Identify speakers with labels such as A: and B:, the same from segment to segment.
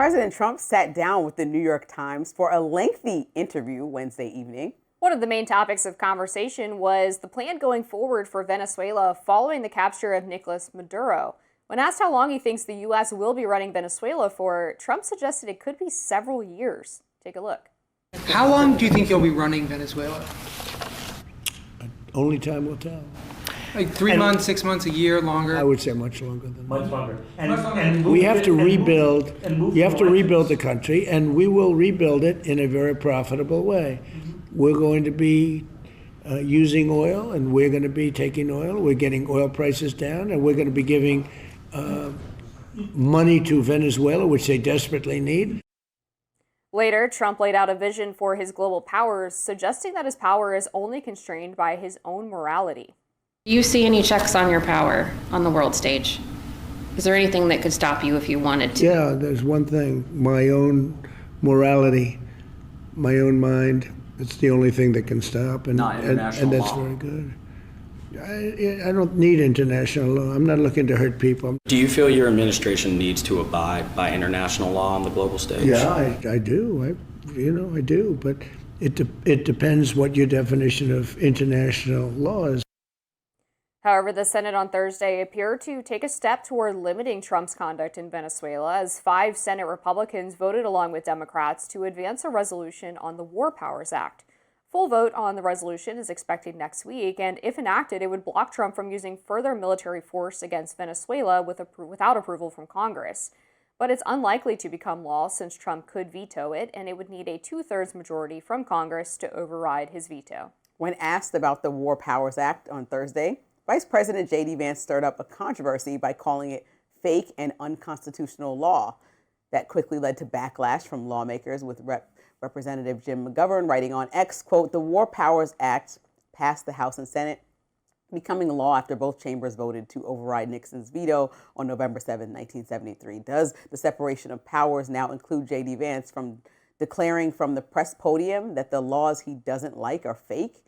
A: President Trump sat down with the New York Times for a lengthy interview Wednesday evening.
B: One of the main topics of conversation was the plan going forward for Venezuela following the capture of Nicolas Maduro. When asked how long he thinks the U.S. will be running Venezuela for, Trump suggested it could be several years. Take a look.
C: How long do you think you'll be running Venezuela?
D: Only time will tell.
C: Like 3 months, 6 months, a year, longer?
D: I would say much longer than that.
E: Much longer. And
D: We have to rebuild. You have to rebuild the
E: elections.
D: country, and we will rebuild it in a very profitable way. We're going to be using oil, and we're going to be taking oil. We're getting oil prices down, and we're going to be giving money to Venezuela, which they desperately need.
B: Later, Trump laid out a vision for his global powers, suggesting that his power is only constrained by his own morality.
F: Do you see any checks on your power on the world stage? Is there anything that could stop you if you wanted to?
D: Yeah, there's one thing: my own morality, my own mind. It's the only thing that can stop, and
G: Not international
D: and that's
G: law.
D: very good. I don't need international law. I'm not looking to hurt people.
G: Do you feel your administration needs to abide by international law on the global stage?
D: Yeah, I do. I do. But it depends what your definition of international law is.
B: However, the Senate on Thursday appeared to take a step toward limiting Trump's conduct in Venezuela as 5 Senate Republicans voted along with Democrats to advance a resolution on the War Powers Act. Full vote on the resolution is expected next week, and if enacted, it would block Trump from using further military force against Venezuela without approval from Congress. But it's unlikely to become law since Trump could veto it, and it would need a 2/3 majority from Congress to override his veto.
A: When asked about the War Powers Act on Thursday, Vice President J.D. Vance stirred up a controversy by calling it fake and unconstitutional law. That quickly led to backlash from lawmakers, with Representative Jim McGovern writing on X, quote, "The War Powers Act passed the House and Senate, becoming law after both chambers voted to override Nixon's veto on November 7, 1973. Does the separation of powers now include J.D. Vance from declaring from the press podium that the laws he doesn't like are fake?"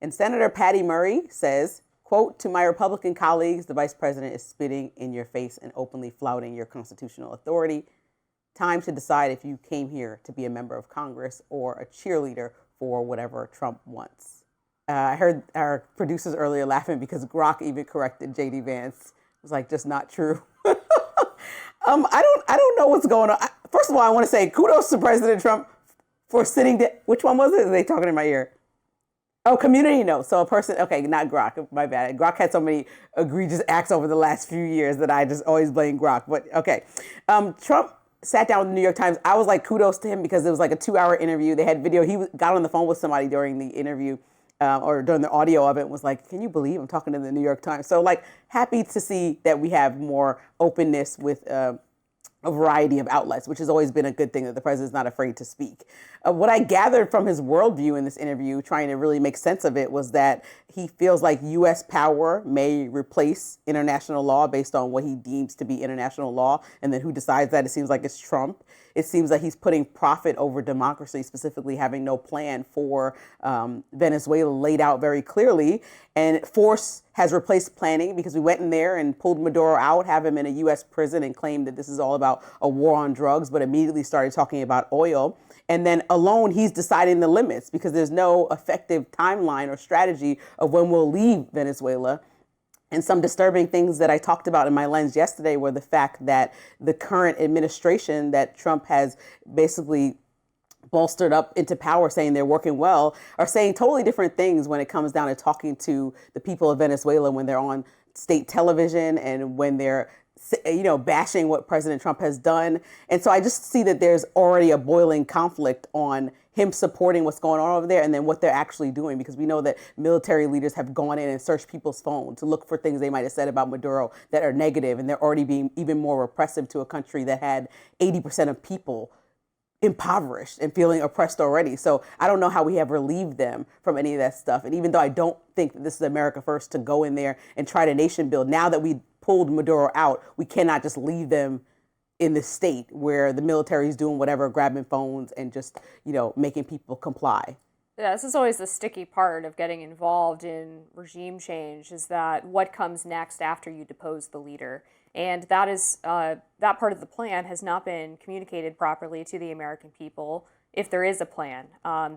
A: And Senator Patty Murray says, quote, "To my Republican colleagues, the vice president is spitting in your face and openly flouting your constitutional authority. Time to decide if you came here to be a member of Congress or a cheerleader for whatever Trump wants." I heard our producers earlier laughing because Grok even corrected J.D. Vance. It was like, just not true. I don't know what's going on. First of all, I want to say kudos to President Trump for sitting there. Which one was it? Are they talking in my ear? Oh, community notes. So a person, okay, not Grok, my bad. Grok had so many egregious acts over the last few years that I just always blame Grok. But okay. Trump sat down with the New York Times. I was like, kudos to him because it was like a 2-hour interview. They had video. He got on the phone with somebody during the interview or during the audio of it and was like, can you believe I'm talking to the New York Times? So like happy to see that we have more openness with a variety of outlets, which has always been a good thing, that the president's not afraid to speak. What I gathered from his worldview in this interview, trying to really make sense of it, was that he feels like U.S. power may replace international law based on what he deems to be international law. And then who decides that? It seems like it's Trump. It seems like he's putting profit over democracy, specifically having no plan for Venezuela laid out very clearly. And force has replaced planning, because we went in there and pulled Maduro out, have him in a U.S. prison, and claimed that this is all about a war on drugs, but immediately started talking about oil. And then alone, he's deciding the limits, because there's no effective timeline or strategy of when we'll leave Venezuela. And some disturbing things that I talked about in my lens yesterday were the fact that the current administration that Trump has basically bolstered up into power, saying they're working well, are saying totally different things when it comes down to talking to the people of Venezuela when they're on state television and when they're bashing what President Trump has done. And so I just see that there's already a boiling conflict on him supporting what's going on over there and then what they're actually doing, because we know that military leaders have gone in and searched people's phones to look for things they might have said about Maduro that are negative, and they're already being even more repressive to a country that had 80% of people impoverished and feeling oppressed already. So I don't know how we have relieved them from any of that stuff. And even though I don't think that this is America first to go in there and try to nation build, now that we pulled Maduro out, we cannot just leave them in this state where the military is doing whatever, grabbing phones and just, making people comply.
B: Yeah, this is always the sticky part of getting involved in regime change, is that what comes next after you depose the leader. And that is that part of the plan has not been communicated properly to the American people, if there is a plan.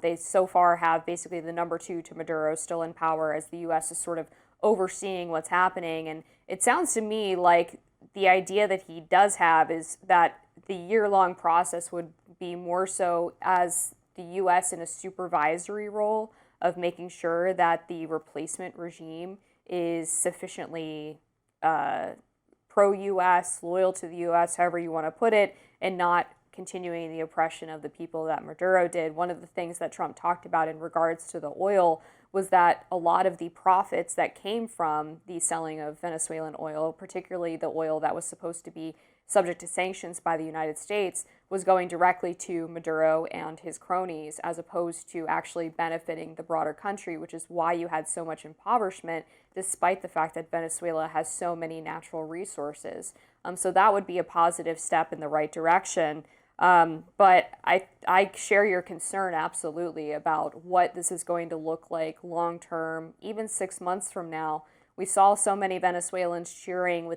B: They so far have basically the number two to Maduro still in power, as the U.S. is sort of overseeing what's happening. And it sounds to me like the idea that he does have is that the year-long process would be more so as the U.S. in a supervisory role of making sure that the replacement regime is sufficiently pro-U.S., loyal to the U.S., however you want to put it, and not continuing the oppression of the people that Maduro did. One of the things that Trump talked about in regards to the oil was that a lot of the profits that came from the selling of Venezuelan oil, particularly the oil that was supposed to be subject to sanctions by the United States, was going directly to Maduro and his cronies, as opposed to actually benefiting the broader country, which is why you had so much impoverishment, despite the fact that Venezuela has so many natural resources. So that would be a positive step in the right direction. But I share your concern absolutely about what this is going to look like long term, even 6 months from now. We saw so many Venezuelans cheering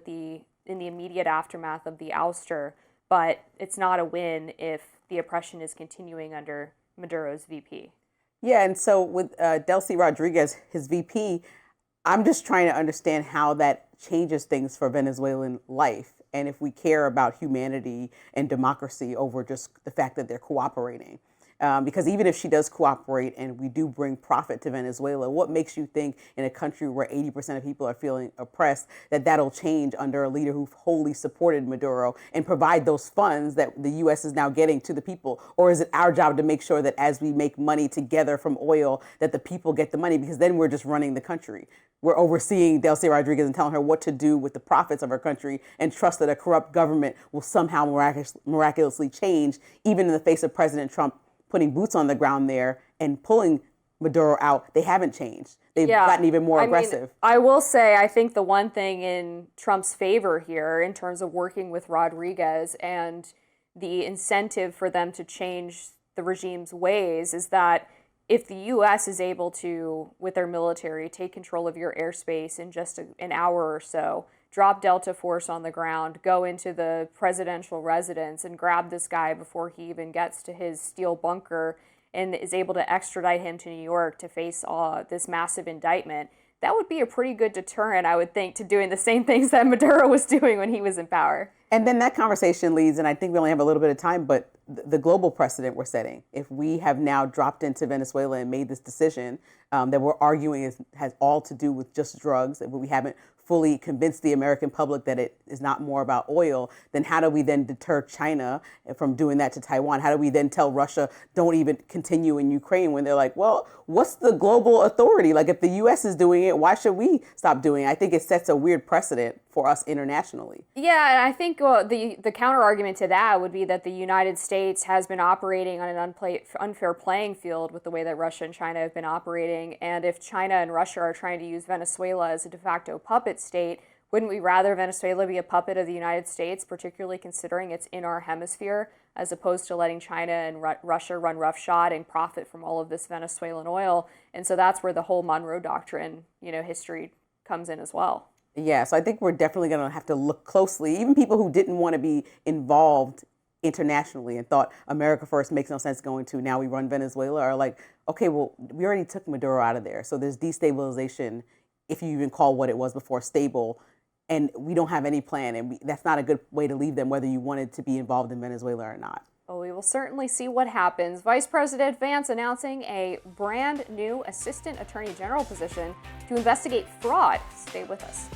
B: in the immediate aftermath of the ouster, but it's not a win if the oppression is continuing under Maduro's VP.
A: Yeah, and so with Delcy Rodriguez, his VP, I'm just trying to understand how that changes things for Venezuelan life, and if we care about humanity and democracy over just the fact that they're cooperating. Because even if she does cooperate and we do bring profit to Venezuela, what makes you think in a country where 80% of people are feeling oppressed that that'll change under a leader who wholly supported Maduro and provide those funds that the U.S. is now getting to the people? Or is it our job to make sure that as we make money together from oil, that the people get the money? Because then we're just running the country. We're overseeing Delcy Rodriguez and telling her what to do with the profits of her country and trust that a corrupt government will somehow miraculously change, even in the face of President Trump putting boots on the ground there and pulling Maduro out. They haven't changed. They've gotten even more aggressive.
B: I will say, I think the one thing in Trump's favor here in terms of working with Rodriguez and the incentive for them to change the regime's ways is that if the U.S. is able to, with their military, take control of your airspace in just an hour or so, drop Delta Force on the ground, go into the presidential residence and grab this guy before he even gets to his steel bunker and is able to extradite him to New York to face this massive indictment, that would be a pretty good deterrent, I would think, to doing the same things that Maduro was doing when he was in power.
A: And then that conversation leads, and I think we only have a little bit of time, but the global precedent we're setting. If we have now dropped into Venezuela and made this decision that we're arguing has all to do with just drugs, that we haven't fully convinced the American public that it is not more about oil, then how do we then deter China from doing that to Taiwan? How do we then tell Russia, don't even continue in Ukraine, when they're like, well, what's the global authority? Like, if the U.S. is doing it, why should we stop doing it? I think it sets a weird precedent for us internationally.
B: Yeah, and I think the counter argument to that would be that the United States has been operating on an unfair playing field with the way that Russia and China have been operating. And if China and Russia are trying to use Venezuela as a de facto puppet state, wouldn't we rather Venezuela be a puppet of the United States, particularly considering it's in our hemisphere, as opposed to letting China and Russia run roughshod and profit from all of this Venezuelan oil? And so that's where the whole Monroe Doctrine, history comes in as well.
A: Yeah, so I think we're definitely going to have to look closely. Even people who didn't want to be involved internationally and thought America first makes no sense going to, now we run Venezuela, are like, okay, well, we already took Maduro out of there. So there's destabilization, if you even call what it was before stable, and we don't have any plan. And that's not a good way to leave them, whether you wanted to be involved in Venezuela or not.
B: Well, we will certainly see what happens. Vice President Vance announcing a brand new Assistant Attorney General position to investigate fraud. Stay with us.